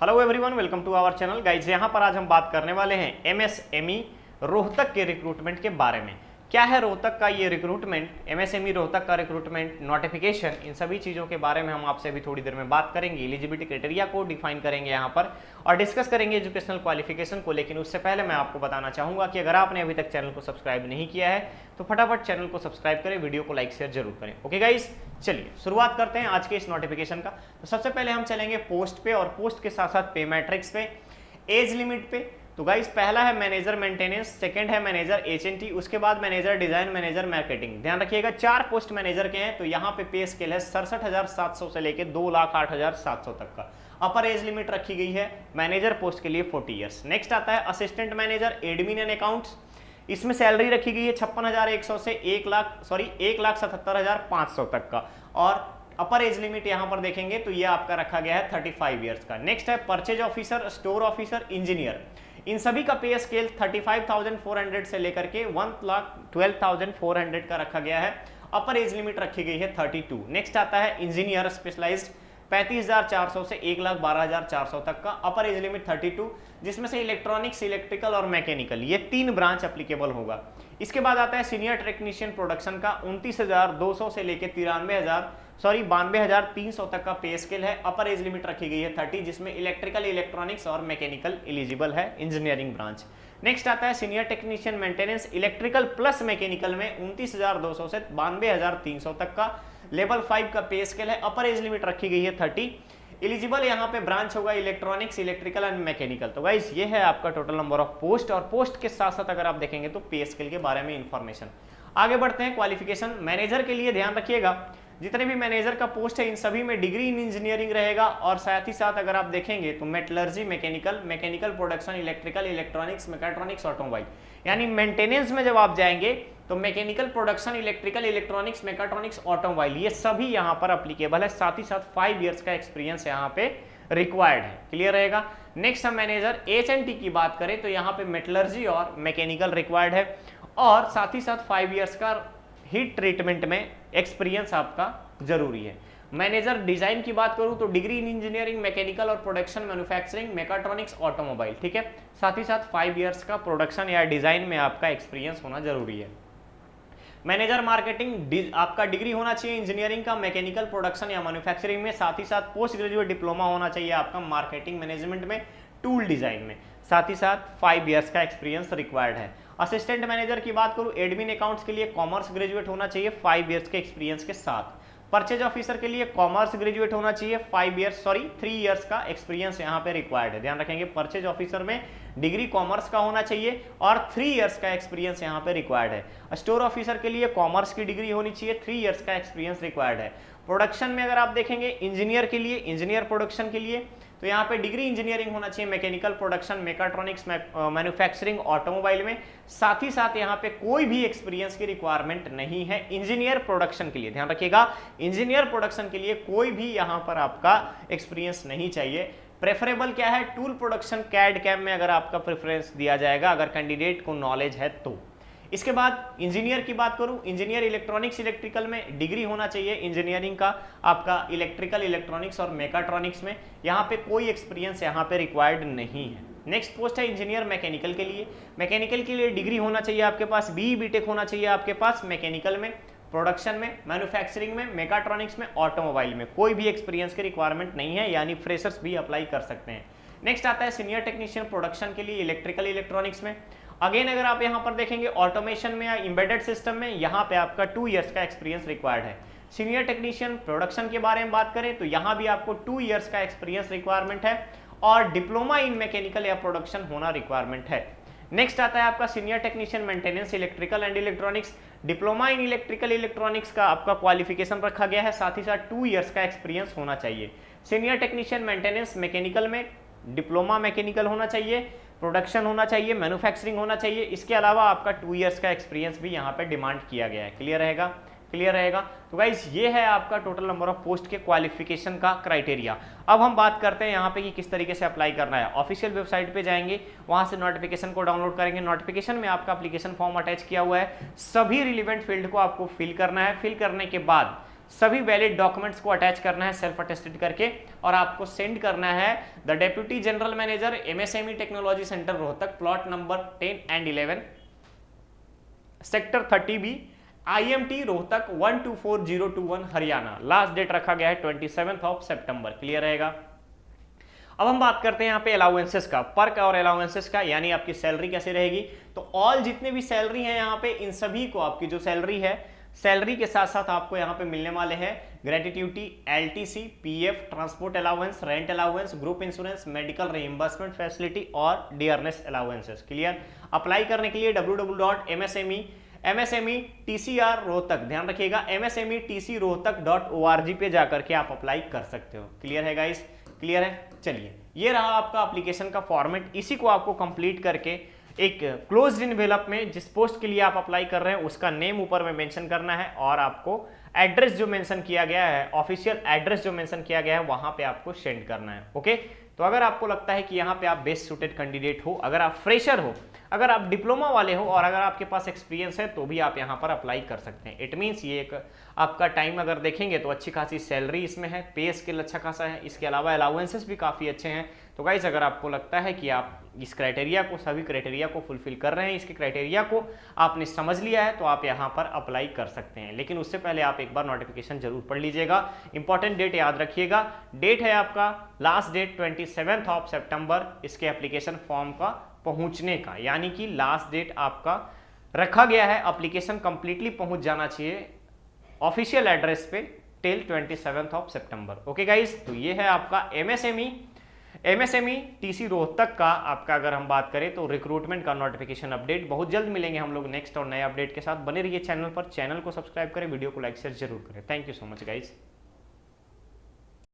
Hello everyone, welcome to our channel guys. यहाँ पर आज हम बात करने वाले हैं एमएसएमई रोहतक के रिक्रूटमेंट के बारे में। क्या है रोहतक का ये रिक्रूटमेंट, एमएसएमई रोहतक का रिक्रूटमेंट, नोटिफिकेशन, इन सभी चीज़ों के बारे में हम आपसे अभी थोड़ी देर में बात करेंगे। एलिजिबिलिटी क्राइटेरिया को डिफाइन करेंगे यहाँ पर और डिस्कस करेंगे एजुकेशनल क्वालिफिकेशन को। लेकिन उससे पहले मैं आपको बताना चाहूँगा कि अगर आपने अभी तक चैनल को सब्सक्राइब नहीं किया है तो फटाफट चैनल को सब्सक्राइब करें, वीडियो को लाइक शेयर जरूर करें। ओके गाइस, चलिए शुरुआत करते हैं आज के इस नोटिफिकेशन का। तो सबसे पहले हम चलेंगे पोस्ट पे और पोस्ट के साथ साथ पे मैट्रिक्स पे, एज लिमिट पे। तो गाइस पहला है मैनेजर मेंटेनेंस, सेकंड है मैनेजर एचएनटी, उसके बाद मैनेजर डिजाइन, मैनेजर मार्केटिंग। ध्यान रखिएगा 4 पोस्ट मैनेजर के हैं। तो यहाँ पे पे स्केल है 67,700 से लेके 2,08,700 तक का। अपर एज लिमिट रखी गई है मैनेजर पोस्ट के लिए 40 ईयर्स। नेक्स्ट आता है assistant manager admin and accounts. इसमें सैलरी रखी गई है 56,100 से 1,77,500 तक का। और अपर एज लिमिट यहां पर देखेंगे तो ये आपका रखा गया है 35 ईयर्स का। नेक्स्ट है purchase officer, store officer, engineer. इन सभी का पे स्केल 35,400 से लेकर के 1,12,400 का रखा गया है। अपर एज लिमिट रखी गई है 32। नेक्स्ट आता है इंजीनियर स्पेशलाइज्ड, 35,400 से 1,12,400 तक का। अपर एज लिमिट 32, जिसमें से इलेक्ट्रॉनिक्स, इलेक्ट्रिकल और मैकेनिकल ये 3 ब्रांच एप्लीकेबल होगा। इसके बाद आता है सीनियर टेक्नीशियन प्रोडक्शन का 29,200 से लेकर 92,300 तक का पे स्केल है। अपर एज लिमिट रखी गई है 30, जिसमें इलेक्ट्रिकल, इलेक्ट्रॉनिक्स और मैकेनिकल एलिजिबल है, इंजीनियरिंग ब्रांच। नेक्स्ट आता है senior technician maintenance, electrical plus mechanical में 29,200 से 92,300 तक का। लेवल 5 का पे स्केल है। अपर एज लिमिट रखी गई है 30। एलिजिबल यहाँ पे ब्रांच होगा इलेक्ट्रॉनिक्स, इलेक्ट्रिकल एंड मैकेनिकल। तो गाइस ये है आपका टोटल नंबर ऑफ पोस्ट। और पोस्ट के साथ साथ अगर आप देखेंगे तो पे स्केल के बारे में इंफॉर्मेशन। आगे बढ़ते हैं क्वालिफिकेशन। मैनेजर के लिए ध्यान रखिएगा जितने भी मैनेजर का पोस्ट है इन सभी में डिग्री इन इंजीनियरिंग रहेगा। और साथ ही साथ अगर आप देखेंगे तो metallurgy, mechanical, mechanical production, electrical, electronics, mechatronics, automobile. यानी मेंटेनेंस में जब आप जाएंगे तो mechanical production, electrical, electronics, mechatronics, automobile ये सभी यहाँ पर अप्लीकेबल है। साथ ही साथ 5 ईयर्स का एक्सपीरियंस यहाँ पे रिक्वायर्ड है। क्लियर रहेगा। नेक्स्ट हम मैनेजर एचएनटी की बात करें तो यहाँ पे मेटलर्जी और मैकेनिकल रिक्वायर्ड है और साथ ही साथ 5 ईयर्स का हीट ट्रीटमेंट में एक्सपीरियंस आपका जरूरी है। मैनेजर डिजाइन की बात करूं तो डिग्री इन इंजीनियरिंग, मैकेनिकल और प्रोडक्शन, मैन्युफैक्चरिंग, मैकेट्रॉनिक्स, ऑटोमोबाइल। ठीक है। साथ ही साथ 5 ईयर्स का प्रोडक्शन या डिजाइन में आपका एक्सपीरियंस होना जरूरी है। मैनेजर मार्केटिंग आपका डिग्री होना चाहिए इंजीनियरिंग का, मैकेनिकल, प्रोडक्शन या मैन्युफैक्चरिंग में। साथ ही साथ पोस्ट ग्रेजुएट डिप्लोमा होना चाहिए आपका मार्केटिंग मैनेजमेंट में, टूल डिजाइन में। साथ ही साथ 5 ईयर्स का एक्सपीरियंस रिक्वायर्ड है। असिस्टेंट मैनेजर की बात करूं एडमिन अकाउंट्स के लिए कॉमर्स ग्रेजुएट होना चाहिए 5 ईयर्स के एक्सपीरियंस के साथ। परचेज ऑफिसर के लिए कॉमर्स ग्रेजुएट होना चाहिए 3 ईयर्स का एक्सपीरियंस यहाँ पे रिक्वायर्ड है। ध्यान रखेंगे परचेज ऑफिसर में डिग्री कॉमर्स का होना चाहिए और 3 ईयर्स का एक्सपीरियंस यहाँ पे रिक्वायर्ड है। स्टोर ऑफिसर के लिए कॉमर्स की डिग्री होनी चाहिए, 3 ईयर्स का एक्सपीरियंस रिक्वायर्ड है। प्रोडक्शन में अगर आप देखेंगे इंजीनियर के लिए, इंजीनियर प्रोडक्शन के लिए तो यहाँ पे डिग्री इंजीनियरिंग होना चाहिए mechanical, production, mechatronics, manufacturing, automobile में। साथ ही साथ यहाँ पे कोई भी एक्सपीरियंस की रिक्वायरमेंट नहीं है इंजीनियर प्रोडक्शन के लिए। ध्यान रखिएगा इंजीनियर प्रोडक्शन के लिए कोई भी यहाँ पर आपका एक्सपीरियंस नहीं चाहिए। प्रेफरेबल क्या है, टूल प्रोडक्शन, कैड कैम में अगर आपका प्रेफरेंस दिया जाएगा अगर कैंडिडेट को नॉलेज है तो। इसके बाद इंजीनियर की बात करूं, इंजीनियर इलेक्ट्रॉनिक्स, इलेक्ट्रिकल में डिग्री होना चाहिए इंजीनियरिंग का आपका इलेक्ट्रिकल, इलेक्ट्रॉनिक्स और मैकेट्रॉनिक्स में। यहाँ पे कोई एक्सपीरियंस यहाँ पे रिक्वायर्ड नहीं है। नेक्स्ट पोस्ट है इंजीनियर मैकेनिकल के लिए। मैकेनिकल के लिए डिग्री होना चाहिए आपके पास, बीई बीटेक होना चाहिए आपके पास मैकेनिकल में, प्रोडक्शन में, मैन्युफैक्चरिंग में, मैकेट्रॉनिक्स में, ऑटोमोबाइल में। कोई भी एक्सपीरियंस की रिक्वायरमेंट नहीं है, यानी फ्रेशर्स भी अप्लाई कर सकते हैं। नेक्स्ट आता है सीनियर टेक्नीशियन प्रोडक्शन के लिए इलेक्ट्रिकल, इलेक्ट्रॉनिक्स में। अगेन अगर आप यहाँ पर देखेंगे ऑटोमेशन में या एम्बेडेड सिस्टम में यहाँ पे आपका 2 ईयर्स का एक्सपीरियंस रिक्वायर्ड है। सीनियर टेक्नीशियन प्रोडक्शन के बारे में बात करें तो यहाँ भी आपको 2 ईयर्स का एक्सपीरियंस रिक्वायरमेंट है और डिप्लोमा इन मैकेनिकल या प्रोडक्शन होना रिक्वायरमेंट है। नेक्स्ट आता है आपका senior technician maintenance, electrical and electronics. Diploma in electrical, electronics का आपका क्वालिफिकेशन रखा गया है। साथ ही साथ 2 ईयर्स का एक्सपीरियंस होना चाहिए। सीनियर टेक्नीशियन मेंटेनेंस मैकेनिकल में डिप्लोमा मैकेनिकल होना चाहिए, प्रोडक्शन होना चाहिए, मैन्युफैक्चरिंग होना चाहिए। इसके अलावा आपका 2 ईयर्स का एक्सपीरियंस भी यहाँ पे डिमांड किया गया है। क्लियर रहेगा, क्लियर रहेगा। तो गाइस ये है आपका टोटल नंबर ऑफ पोस्ट के क्वालिफिकेशन का क्राइटेरिया। अब हम बात करते हैं यहाँ पे कि किस तरीके से अप्लाई करना है। ऑफिशियल वेबसाइट पे जाएंगे, वहां से नोटिफिकेशन को डाउनलोड करेंगे। नोटिफिकेशन में आपका एप्लीकेशन फॉर्म अटैच किया हुआ है, सभी रिलेवेंट फील्ड को आपको फिल करना है। फिल करने के बाद सभी वैलिड डॉक्यूमेंट्स को अटैच करना है सेल्फ अटेस्टेड करके, और आपको सेंड करना है the deputy general manager MSME technology centre Rohtak, plot number 10 and 11, sector 30B, IMT Rohtak 124021 Haryana. Last date रखा गया है 27 सितंबर। क्लियर रहेगा। अब हम बात करते हैं यहाँ पे अलाउंसेस का, पर्क और अलाउंसेस का, यानी आपकी सैलरी कैसे रहेगी। तो ऑल जितने भी सैलरी हैं यहाँ पे, इन सभी को आपकी जो सैलरी है, सैलरी के साथ साथ आपको यहाँ पे मिलने वाले हैं gratuity, LTC, PF, transport allowance, rent allowance, group insurance, medical reimbursement facility और डियरनेस अलाउंसेस। क्लियर। अप्लाई करने के लिए MSME TCR रोहतक, ध्यान रखिएगा MSME TC rohtak.org पे जाकर के आप अप्लाई कर सकते हो। क्लियर है गाइस, क्लियर है। चलिए, ये रहा आपका एप्लीकेशन का फॉर्मेट। इसी को आपको कंप्लीट करके एक क्लोज्ड एनवेलप में जिस पोस्ट के लिए आप अप्लाई कर रहे हैं उसका नेम ऊपर में मेंशन करना है, और आपको एड्रेस जो मेंशन किया गया है, ऑफिशियल एड्रेस जो मेंशन किया गया है, वहां पे आपको सेंड करना है। ओके। तो अगर आपको लगता है कि यहाँ पे आप बेस्ट सूटेड कैंडिडेट हो, अगर आप फ्रेशर हो, अगर आप डिप्लोमा वाले हो, और अगर आपके पास एक्सपीरियंस है, तो भी आप यहाँ पर अप्लाई कर सकते हैं। इट मीन्स ये एक आपका टाइम अगर देखेंगे तो अच्छी खासी सैलरी इसमें है, पे स्केल अच्छा खासा है, इसके अलावा अलाउंसेस भी काफ़ी अच्छे हैं। तो गाइस, अगर आपको लगता है कि आप इस क्राइटेरिया को, सभी क्राइटेरिया को फुलफिल कर रहे हैं, इसके क्राइटेरिया को आपने समझ लिया है, तो आप यहाँ पर अप्लाई कर सकते हैं। लेकिन उससे पहले आप एक बार नोटिफिकेशन जरूर पढ़ लीजिएगा। इंपॉर्टेंट डेट याद रखिएगा, डेट है आपका लास्ट डेट 27 सितंबर इसके एप्लीकेशन फॉर्म का पहुंचने का, यानी कि लास्ट डेट आपका रखा गया है। एप्लीकेशन कंप्लीटली पहुंच जाना चाहिए ऑफिशियल एड्रेस पे टिल 27 सितंबर। ओके गाइस, तो ये है आपका MSME TC रोहतक का आपका, अगर हम बात करें तो रिक्रूटमेंट का नोटिफिकेशन अपडेट। बहुत जल्द मिलेंगे हम लोग नेक्स्ट और नए अपडेट के साथ। बने रहिए चैनल पर, चैनल को सब्सक्राइब करें, वीडियो को लाइक शेयर जरूर करें। Thank you so much guys.